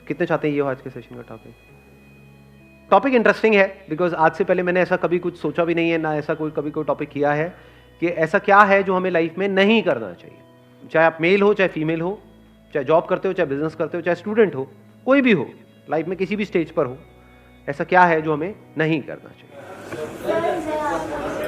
कितने चाहते हैं ये हो आज के सेशन का टॉपिक इंटरेस्टिंग है, बिकॉज आज से पहले मैंने ऐसा कभी कुछ सोचा भी नहीं है, ना ऐसा कभी कोई टॉपिक किया है कि ऐसा क्या है जो हमें लाइफ में नहीं करना चाहिए। चाहे आप मेल हो, चाहे फीमेल हो, चाहे जॉब करते हो, चाहे बिजनेस करते हो, चाहे स्टूडेंट हो, कोई भी हो, लाइफ में किसी भी स्टेज पर हो, ऐसा क्या है जो हमें नहीं करना चाहिए।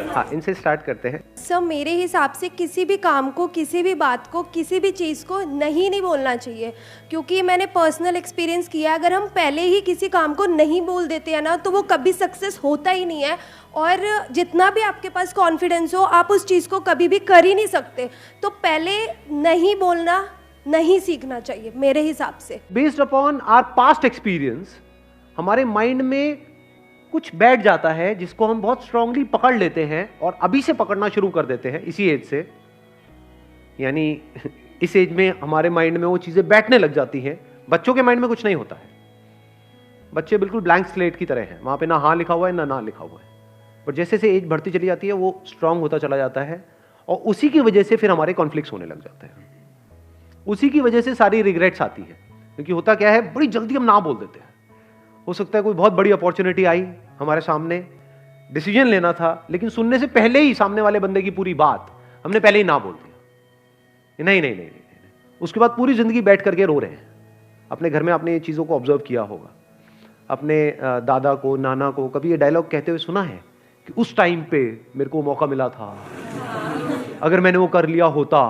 हाँ, इनसे स्टार्ट करते हैं। सर, मेरे हिसाब से किसी भी काम को, किसी भी बात को, किसी भी चीज़ को नहीं बोलना चाहिए, क्योंकि मैंने पर्सनल एक्सपीरियंस किया है, अगर हम पहले ही किसी काम को नहीं बोल देते हैं ना, तो वो कभी सक्सेस होता ही नहीं है। और जितना भी आपके पास कॉन्फिडेंस हो, आप उस चीज़ को कभी भी कर ही नहीं सकते। तो पहले नहीं बोलना नहीं सीखना चाहिए मेरे हिसाब से। Based upon our past experience हमारे माइंड में कुछ बैठ जाता है जिसको हम बहुत स्ट्रांगली पकड़ लेते हैं और अभी से पकड़ना शुरू कर देते हैं, इसी एज से। यानी इस एज में हमारे माइंड में वो चीजें बैठने लग जाती हैं। बच्चों के माइंड में कुछ नहीं होता है, बच्चे बिल्कुल ब्लैंक स्लेट की तरह हैं, वहां पे ना हाँ लिखा हुआ है ना लिखा हुआ है। पर जैसे जैसे एज बढ़ती चली जाती है वो स्ट्रांग होता चला जाता है, और उसी की वजह से फिर हमारे कॉन्फ्लिक्ट्स होने लग जाते हैं। उसी की वजह से सारी रिग्रेट्स आती है, क्योंकि होता क्या है, बड़ी जल्दी हम ना बोल देते हैं। हो सकता है कोई बहुत बड़ी अपॉर्चुनिटी आई हमारे सामने, डिसीजन लेना था, लेकिन सुनने से पहले ही सामने वाले बंदे की पूरी बात हमने पहले ही ना बोल दिया। नहीं नहीं नहीं नहीं, नहीं। उसके बाद पूरी जिंदगी बैठ करके रो रहे हैं। अपने घर में आपने ये चीज़ों को ऑब्जर्व किया होगा, अपने दादा को, नाना को कभी ये डायलॉग कहते हुए सुना है कि उस टाइम पे मेरे को मौका मिला था, अगर मैंने वो कर लिया होता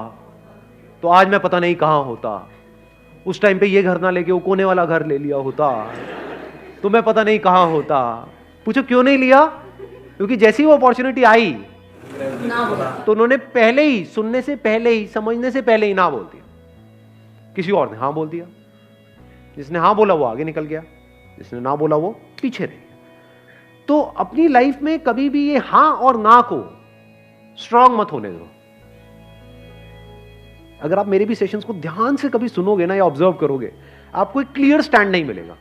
तो आज मैं पता नहीं कहाँ होता, उस टाइम पे ये घर ना लेके वो कोने वाला घर ले लिया होता तो मैं पता नहीं कहाँ होता। पूछो क्यों नहीं लिया? क्योंकि जैसी वो अपॉर्चुनिटी आई तो उन्होंने पहले ही, सुनने से पहले ही, समझने से पहले ही ना बोल दिया। किसी और ने हाँ बोल दिया, जिसने हाँ बोला वो आगे निकल गया, जिसने ना बोला वो पीछे रह गया। तो अपनी लाइफ में कभी भी ये हाँ और ना को स्ट्रांग मत होने दो। अगर आप मेरे भी सेशंस को ध्यान से कभी सुनोगे ना या ऑब्जर्व करोगे, आपको एक क्लियर स्टैंड नहीं मिलेगा।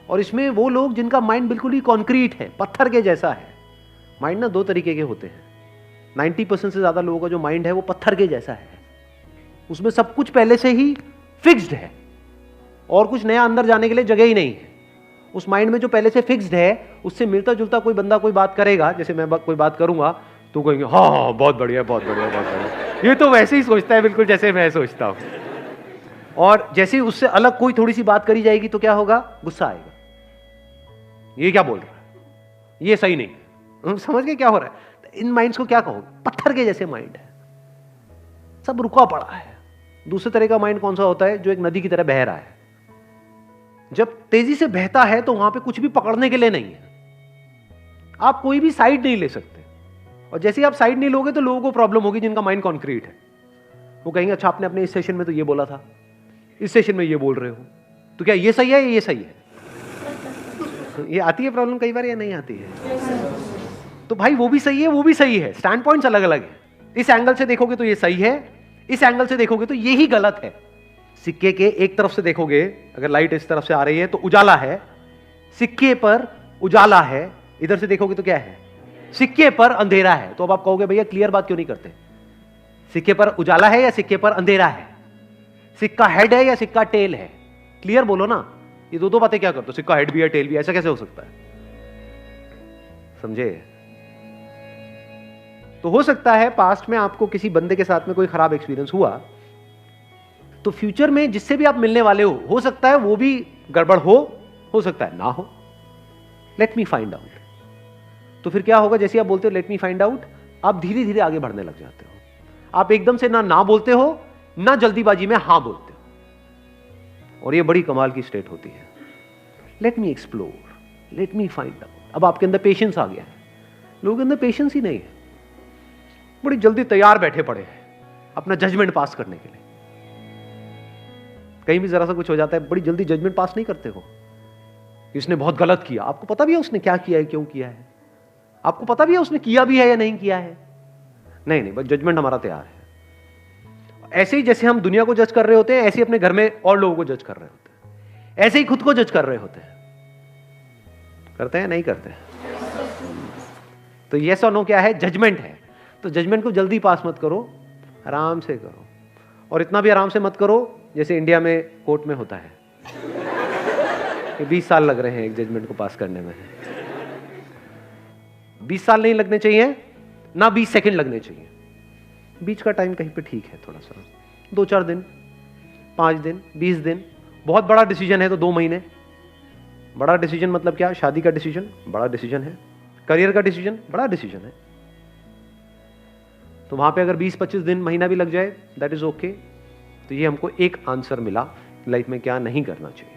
और इसमें वो लोग जिनका माइंड बिल्कुल ही कॉन्क्रीट है, पत्थर के जैसा है। माइंड ना दो तरीके के होते हैं। 90% से ज्यादा लोगों का जो माइंड है वो पत्थर के जैसा है, उसमें सब कुछ पहले से ही फिक्स्ड है और कुछ नया अंदर जाने के लिए जगह ही नहीं है। उस माइंड में जो पहले से फिक्स्ड है, उससे मिलता जुलता कोई बंदा कोई बात करेगा, जैसे मैं कोई बात करूंगा तो कहेंगे हाँ हाँ बहुत बढ़िया बहुत बढ़िया बहुत बढ़िया, ये तो वैसे ही सोचता है बिल्कुल जैसे मैं सोचता हूं। और जैसे ही उससे अलग कोई थोड़ी सी बात करी जाएगी तो क्या होगा? गुस्सा आएगा, ये क्या बोल रहा है, ये सही नहीं। समझ गए क्या हो रहा है? इन माइंड्स को क्या कहो? पत्थर के जैसे माइंड है, सब रुका पड़ा है। दूसरे तरह का माइंड कौन सा होता है? जो एक नदी की तरह बह रहा है। जब तेजी से बहता है तो वहां पे कुछ भी पकड़ने के लिए नहीं है, आप कोई भी साइड नहीं ले सकते। और जैसे ही आप साइड नहीं लोगे तो लोगों को प्रॉब्लम होगी जिनका माइंड कॉन्क्रीट है। वो कहेंगे अच्छा आपने अपने इस सेशन में तो ये बोला था, इस सेशन में ये बोल रहे हो, तो क्या ये सही है या ये सही है? ये आती है प्रॉब्लम कई बार या नहीं आती है? तो भाई वो भी सही है, वो भी सही है, स्टैंड पॉइंट्स अलग अलग है। इस एंगल से देखोगे तो ये सही है, इस एंगल से देखोगे तो ये ही गलत है। सिक्के के एक तरफ से देखोगे, अगर लाइट इस तरफ से आ रही है तो उजाला है, सिक्के पर उजाला है। इधर से देखोगे तो क्या है? सिक्के पर अंधेरा है। तो अब आप कहोगे भैया क्लियर बात क्यों नहीं करते? सिक्के पर उजाला है या सिक्के पर अंधेरा है? सिक्का हेड है या सिक्का टेल है? क्लियर बोलो ना। ये दो बातें क्या करते हो? सिक्का हेड भी है टेल भी है, ऐसा कैसे हो सकता है? समझे? तो हो सकता है पास्ट में आपको किसी बंदे के साथ में कोई खराब एक्सपीरियंस हुआ, तो फ्यूचर में जिससे भी आप मिलने वाले हो सकता है वो भी गड़बड़ हो सकता है ना हो। Let me find out. तो फिर क्या होगा? जैसे आप बोलते हो लेट मी फाइंड आउट, आप धीरे धीरे आगे बढ़ने लग जाते हो। आप एकदम से ना बोलते हो, ना जल्दीबाजी में हां बोलते हो, और ये बड़ी कमाल की स्टेट होती है। Let me explore, let me find out. अब आपके अंदर पेशेंस आ गया है। लोगों के अंदर पेशेंस ही नहीं है, बड़ी जल्दी तैयार बैठे पड़े हैं अपना जजमेंट पास करने के लिए। कहीं भी जरा सा कुछ हो जाता है, बड़ी जल्दी जजमेंट पास नहीं करते हो। इसने बहुत गलत किया, आपको पता भी है उसने क्या किया है, क्यों किया है, आपको पता भी है उसने किया भी है या नहीं किया है। नहीं, बस जजमेंट हमारा तैयार है। ऐसे ही जैसे हम दुनिया को जज कर रहे होते हैं, ऐसे ही अपने घर में और लोगों को जज कर रहे होते हैं, ऐसे ही खुद को जज कर रहे होते हैं। करते हैं नहीं करते? तो यस और नो क्या है? जजमेंट है। तो जजमेंट को जल्दी पास मत करो, आराम से करो। और इतना भी आराम से मत करो जैसे इंडिया में कोर्ट में होता है। कि 20 साल लग रहे हैं एक जजमेंट को पास करने में। 20 साल नहीं लगने चाहिए, ना 20 सेकंड लगने चाहिए। बीच का टाइम कहीं पे ठीक है, थोड़ा सा 2-4 दिन, 5 दिन, 20 दिन। बहुत बड़ा डिसीजन है तो 2 महीने। बड़ा डिसीजन मतलब क्या? शादी का डिसीजन बड़ा डिसीजन है, करियर का डिसीजन बड़ा डिसीजन है। तो वहां पे अगर 20-25 दिन, महीना भी लग जाए, दैट इज ओके। तो ये हमको एक आंसर मिला लाइफ में क्या नहीं करना चाहिए।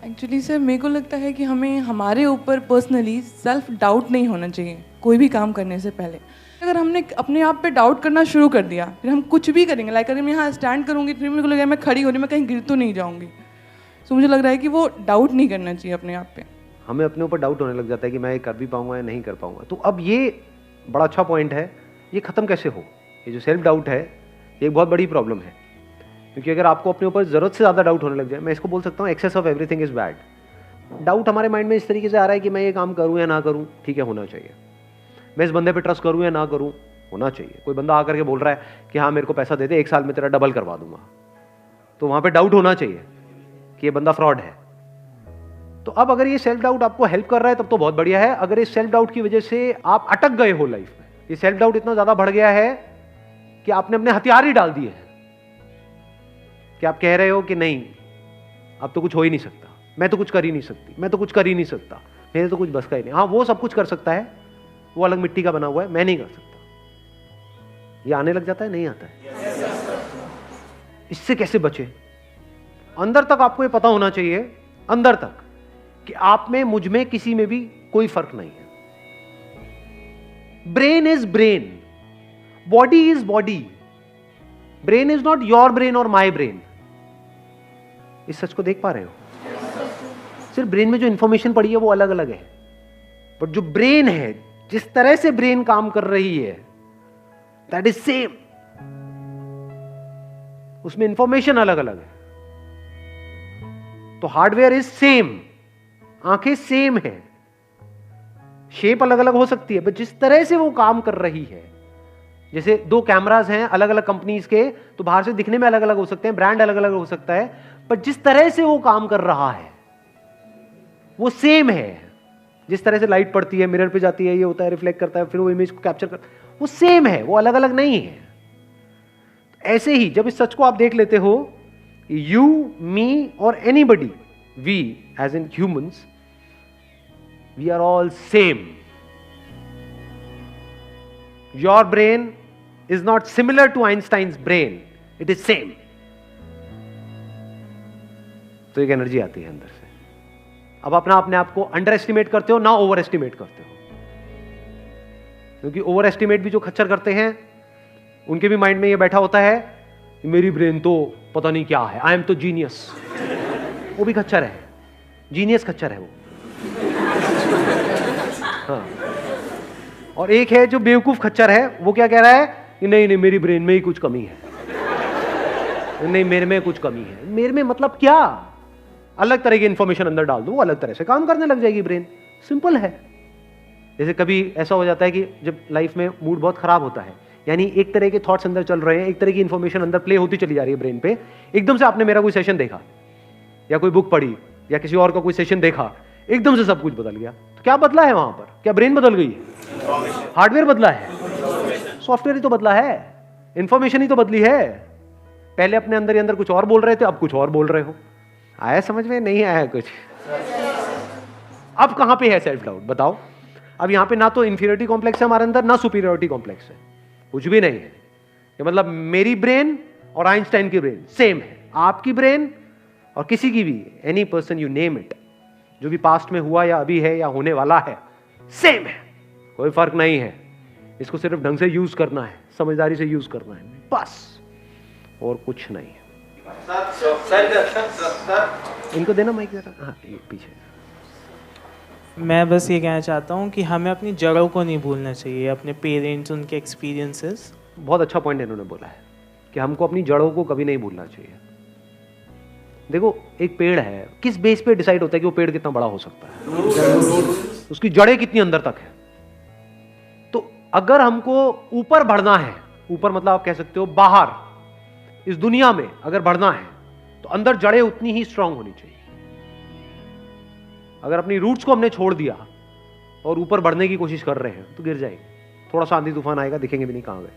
एक्चुअली सर मेरे को लगता है कि हमें हमारे ऊपर पर्सनली सेल्फ डाउट नहीं होना चाहिए कोई भी काम करने से पहले। अगर हमने अपने आप पे डाउट करना शुरू कर दिया, फिर हम कुछ भी करेंगे, लाइक अगर मैं यहाँ स्टैंड करूँगी फिर मेरे को लगेगा मैं खड़ी हो रही, मैं कहीं गिर तो नहीं जाऊँगी। तो मुझे लग रहा है कि वो डाउट नहीं करना चाहिए अपने आप पे। हमें अपने ऊपर डाउट होने लग जाता है कि मैं ये कर भी पाऊंगा या नहीं कर पाऊंगा। तो अब ये बड़ा अच्छा पॉइंट है, ये खत्म कैसे हो? ये जो सेल्फ डाउट है ये एक बहुत बड़ी प्रॉब्लम है, क्योंकि अगर आपको अपने ऊपर ज़रूरत से ज़्यादा डाउट होने लग जाए, मैं इसको बोल सकता हूँ excess of everything is bad. Doubt हमारे माइंड में इस तरीके से आ रहा है कि मैं ये काम करूँ या ना करूँ, ठीक है होना चाहिए। मैं इस बंदे पे ट्रस्ट करूँ या ना करूँ, होना चाहिए। कोई बंदा आकर के बोल रहा है कि हाँ मेरे को पैसा दे दे, 1 साल में तेरा डबल करवा दूंगा, तो वहाँ पर डाउट होना चाहिए कि ये बंदा फ्रॉड है। तो अब अगर ये सेल्फ डाउट आपको हेल्प कर रहा है तब तो बहुत बढ़िया है। अगर इस सेल्फ डाउट की वजह से आप अटक गए हो लाइफ में, ये सेल्फ डाउट इतना ज़्यादा बढ़ गया है कि आपने अपने हथियार ही डाल दिए हैं, कि आप कह रहे हो कि नहीं अब तो कुछ हो ही नहीं सकता, मैं तो कुछ कर ही नहीं सकती, मैं तो कुछ कर ही नहीं सकता, मेरे तो कुछ बस का ही नहीं। हाँ वो सब कुछ कर सकता है, वो अलग मिट्टी का बना हुआ है, मैं नहीं कर सकता। ये आने लग जाता है, नहीं आता है। इससे कैसे बचे? अंदर तक आपको ये पता होना चाहिए, अंदर तक, कि आप में, मुझ में, किसी में भी कोई फर्क नहीं है। Brain is brain, body is body. Brain is not your brain और माई ब्रेन। इस सच को देख पा रहे हो? सिर्फ ब्रेन में जो इंफॉर्मेशन पड़ी है वो अलग अलग है, बट जो ब्रेन है, जिस तरह से ब्रेन काम कर रही है, दैट इज सेम। उसमें इंफॉर्मेशन अलग अलग है। तो हार्डवेयर इज सेम, आंखें सेम है, शेप अलग अलग हो सकती है, बट जिस तरह से वो काम कर रही है, जैसे 2 कैमरास हैं अलग अलग कंपनीज के, तो बाहर से दिखने में अलग अलग हो सकते हैं, ब्रांड अलग अलग हो सकता है, पर जिस तरह से वो काम कर रहा है वो सेम है। जिस तरह से लाइट पड़ती है, मिरर पे जाती है, ये होता है, रिफ्लेक्ट करता है, फिर वो इमेज को कैप्चर करता है, वो सेम है, वो अलग अलग नहीं है। ऐसे ही जब इस सच को आप देख लेते हो, यू, मी और anybody, we as in humans, we are all same. Your brain is not similar to Einstein's brain, it is same. तो एक एनर्जी आती है अंदर से। अब अपना अपने आप को अंडर एस्टिमेट करते हो ना ओवर एस्टिमेट करते हो, क्योंकि ओवर एस्टिमेट भी जो खच्चर करते हैं उनके भी माइंड में ये बैठा होता है मेरी ब्रेन तो पता नहीं क्या है, आई एम तो जीनियस। वो भी खच्चर है, जीनियस खच्चर है वो। हाँ। और एक है जो बेवकूफ खच्चर है, वो क्या कह रहा है कि नहीं नहीं मेरी ब्रेन में ही कुछ कमी है, नहीं मेरे में कुछ कमी है। मेरे में मतलब क्या? अलग तरह की इंफॉर्मेशन अंदर डाल दो, वो अलग तरह से काम करने लग जाएगी ब्रेन। सिंपल है। जैसे कभी ऐसा हो जाता है कि जब लाइफ में मूड बहुत खराब होता है, यानी एक तरह के थॉट्स अंदर चल रहे हैं, एक तरह की इंफॉर्मेशन अंदर प्ले होती चली जा रही है ब्रेन पे, एकदम से आपने मेरा कोई सेशन देखा या कोई बुक पढ़ी या किसी और का कोई सेशन देखा, एकदम से सब कुछ बदल गया। तो क्या बदला है वहां पर? क्या ब्रेन बदल गई है? हार्डवेयर बदला है, सॉफ्टवेयर ही तो बदला है, इंफॉर्मेशन ही तो बदली है। पहले अपने अंदर ही अंदर कुछ और बोल रहे थे, अब कुछ और बोल रहे हो। आया समझ में? नहीं आया कुछ? अब कहां पे है सेल्फ डाउट बताओ? अब यहां पे ना तो इंफीरियरिटी कॉम्प्लेक्स है हमारे अंदर, ना सुपीरियरिटी कॉम्प्लेक्स है, कुछ भी नहीं है। ये मतलब मेरी ब्रेन और आइंस्टाइन की ब्रेन सेम है, आपकी ब्रेन और किसी की भी, any person you name it, जो भी पास्ट में हुआ या अभी है या होने वाला है, सेम है, कोई फर्क नहीं है। इसको सिर्फ ढंग से यूज करना है, समझदारी से यूज करना है, बस, और कुछ नहीं है। इनको देना माइक जरा। हाँ पीछे। मैं बस ये कहना चाहता हूँ कि हमें अपनी जड़ों को नहीं भूलना चाहिए, अपने पेरेंट्स, उनके एक्सपीरियंसेस। बहुत अच्छा पॉइंट इन्होंने बोला है कि हमको अपनी जड़ों को कभी नहीं भूलना चाहिए। देखो एक पेड़ है, किस बेस पे डिसाइड होता है कि वो पेड़ कितना बड़ा हो सकता है? उसकी जड़ें कितनी अंदर तक है। तो अगर हमको ऊपर बढ़ना है, ऊपर मतलब आप कह सकते हो बाहर, इस दुनिया में अगर बढ़ना है तो अंदर जड़ें उतनी ही स्ट्रांग होनी चाहिए। अगर अपनी रूट्स को हमने छोड़ दिया और ऊपर बढ़ने की कोशिश कर रहे हैं तो गिर जाएंगे, थोड़ा सा आंधी तूफान आएगा, दिखेंगे भी नहीं कहां गए।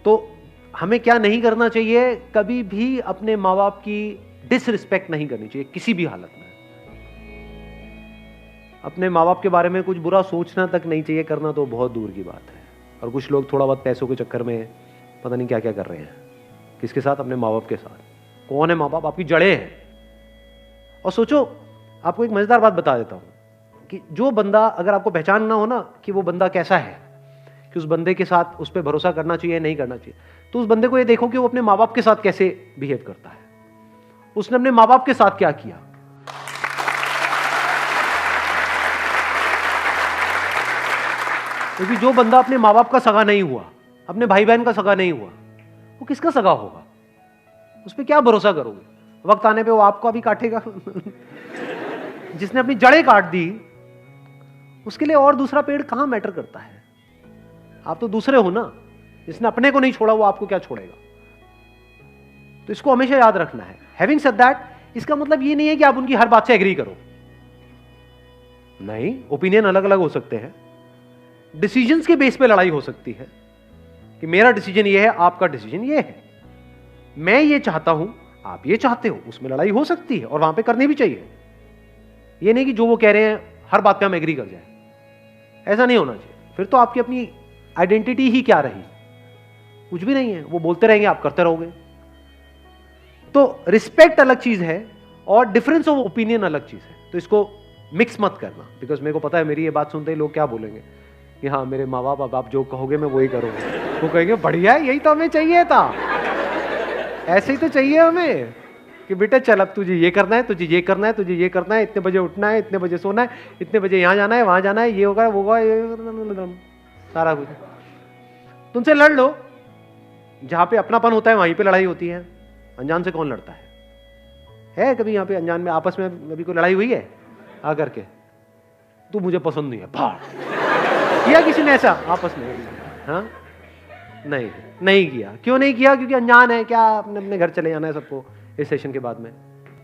तो हमें क्या नहीं करना चाहिए, कभी भी अपने माँ बाप की डिसरिस्पेक्ट नहीं करनी चाहिए किसी भी हालत में। अपने माँ बाप के बारे में कुछ बुरा सोचना तक नहीं चाहिए, करना तो बहुत दूर की बात है। और कुछ लोग थोड़ा बहुत पैसों के चक्कर में पता नहीं क्या क्या कर रहे हैं। किसके साथ? अपने माँ बाप के साथ। कौन है माँ बाप? आपकी जड़ें हैं। और सोचो, आपको एक मजेदार बात बता देता हूं कि जो बंदा, अगर आपको पहचानना हो ना कि वो बंदा कैसा है, कि उस बंदे के साथ उस पर भरोसा करना चाहिए नहीं करना चाहिए, तो उस बंदे को ये देखो कि वो अपने माँ बाप के साथ कैसे बिहेव करता है। उसने अपने माँ बाप के साथ क्या किया। क्योंकि जो बंदा अपने माँ बाप का सगा नहीं हुआ, अपने भाई बहन का सगा नहीं हुआ, वो किसका सगा होगा? उस पर क्या भरोसा करोगे? वक्त आने पे वो आपको भी काटेगा। जिसने अपनी जड़ें काट दी, उसके लिए और दूसरा पेड़ कहां मैटर करता है? आप तो दूसरे हो ना। जिसने अपने को नहीं छोड़ा वो आपको क्या छोड़ेगा? तो इसको हमेशा याद रखना है। हैविंग सेड दैट, इसका मतलब ये नहीं है कि आप उनकी हर बात से एग्री करो। नहीं, ओपिनियन अलग अलग हो सकते हैं। डिसीजंस के बेस पे लड़ाई हो सकती है कि मेरा डिसीजन ये है, आपका डिसीजन ये है, मैं ये चाहता हूं, आप ये चाहते हो, उसमें लड़ाई हो सकती है और वहां पे करनी भी चाहिए। ये नहीं कि जो वो कह रहे हैं हर बात पे हम एग्री कर जाए, ऐसा नहीं होना चाहिए। फिर तो आपकी अपनी आइडेंटिटी ही क्या रही? कुछ भी नहीं है। वो बोलते रहेंगे, आप करते रहोगे। तो रिस्पेक्ट अलग चीज है और डिफरेंस ऑफ ओपिनियन अलग चीज है। तो इसको मिक्स मत करना, बिकॉज मेरे को पता है मेरी ये बात सुनते ही लोग क्या बोलेंगे कि हाँ मेरे माँ बाप, अब आप जो कहोगे मैं वही करूँगा। वो कहेंगे बढ़िया है, यही तो हमें चाहिए था, ऐसे ही तो चाहिए हमें कि बेटा चल अब तुझे ये करना है, तुझे ये करना है, तुझे ये करना है, इतने बजे उठना है, इतने बजे सोना है, इतने बजे यहाँ जाना है, वहाँ जाना है, ये होगा वो होगा, ये सारा कुछ। तुमसे लड़ लो, जहाँ पे अपनापन होता है वहीं पे लड़ाई होती है। अनजान से कौन लड़ता है कभी यहाँ पे अनजान में आपस में अभी कोई लड़ाई हुई है आकर के? तू मुझे पसंद नहीं है, भाड़ किया किसी ने ऐसा आपस में? हाँ, नहीं किया। क्यों नहीं किया? क्योंकि अनजान है। क्या अपने अपने घर चले जाना है सबको इस सेशन के बाद में?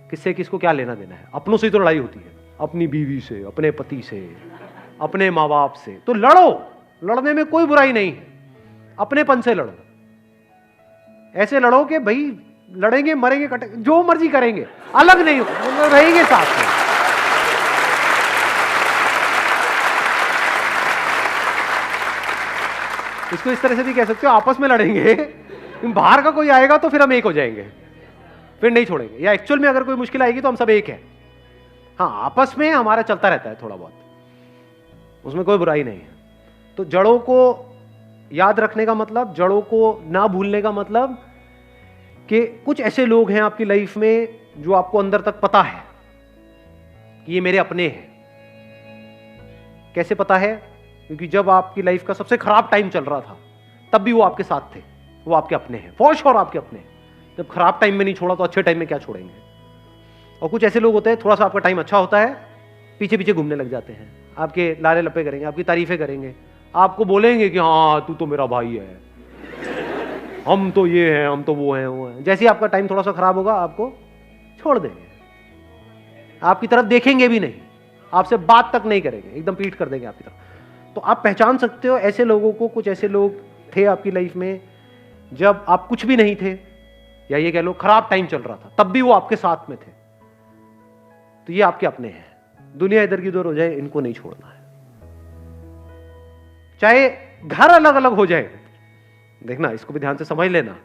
किससे किसको क्या लेना देना है? अपनों से ही तो लड़ाई होती है, अपनी बीवी से, अपने पति से, अपने माँ बाप से। तो लड़ो, लड़ने में कोई बुराई नहीं है। अपनेपन से लड़ो, ऐसे लड़ो कि भाई लड़ेंगे, मरेंगे, कटेंगे, जो मर्जी करेंगे, अलग नहीं हो, रहेंगे साथ में। इसको इस तरह से भी कह सकते हो, आपस में लड़ेंगे, बाहर का कोई आएगा तो फिर हम एक हो जाएंगे, फिर नहीं छोड़ेंगे। या एक्चुअल में अगर कोई मुश्किल आएगी तो हम सब एक हैं। हाँ, आपस में हमारा चलता रहता है थोड़ा बहुत, उसमें कोई बुराई नहीं है। तो जड़ों को याद रखने का मतलब, जड़ों को ना भूलने का मतलब कि कुछ ऐसे लोग हैं आपकी लाइफ में जो आपको अंदर तक पता है कि ये मेरे अपने हैं। कैसे पता है? क्योंकि जब आपकी लाइफ का सबसे खराब टाइम चल रहा था तब भी वो आपके साथ थे, वो आपके अपने हैं, फॉर श्योर आपके अपने हैं। जब खराब टाइम में नहीं छोड़ा तो अच्छे टाइम में क्या छोड़ेंगे? और कुछ ऐसे लोग होते हैं, थोड़ा सा आपका टाइम अच्छा होता है, पीछे पीछे घूमने लग जाते हैं, आपके लारे लपे करेंगे, आपकी तारीफें करेंगे, आपको बोलेंगे कि हाँ तू तो मेरा भाई है, हम तो ये हैं, हम तो वो हैं। जैसे ही आपका टाइम थोड़ा सा खराब होगा आपको छोड़ देंगे, आपकी तरफ देखेंगे भी नहीं, आपसे बात तक नहीं करेंगे, एकदम पीठ कर देंगे आपकी तरफ। तो आप पहचान सकते हो ऐसे लोगों को। कुछ ऐसे लोग थे आपकी लाइफ में जब आप कुछ भी नहीं थे, या ये कह लो खराब टाइम चल रहा था, तब भी वो आपके साथ में थे। तो ये आपके अपने हैं। दुनिया इधर की उधर हो जाए, इनको नहीं छोड़ना है। चाहे घर अलग अलग हो जाए, देखना इसको भी ध्यान से समझ लेना।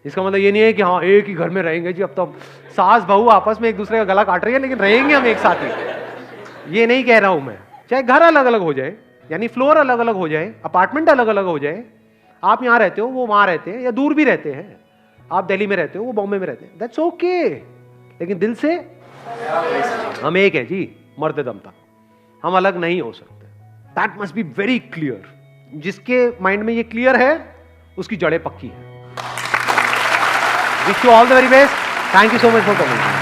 इसका मतलब ये नहीं है कि हाँ एक ही घर में रहेंगे जी, अब तो सास बहू आपस में एक दूसरे का गला काट रही है लेकिन रहेंगे हम एक साथ ही, ये नहीं कह रहा हूं मैं। चाहे घर अलग अलग हो जाए, यानी फ्लोर अलग अलग हो जाए, अपार्टमेंट अलग अलग हो जाए, आप यहां रहते हो वो वहां रहते हैं, या दूर भी रहते हैं, आप दिल्ली में रहते हो वो बॉम्बे में रहते हैं, दैट्स ओके। लेकिन दिल से हम एक हैं जी, मरते दम तक हम अलग नहीं हो सकते। That must be very clear. जिसके माइंड में ये क्लियर है उसकी जड़ें पक्की है। Wish you all the very best. Thank you so much for coming.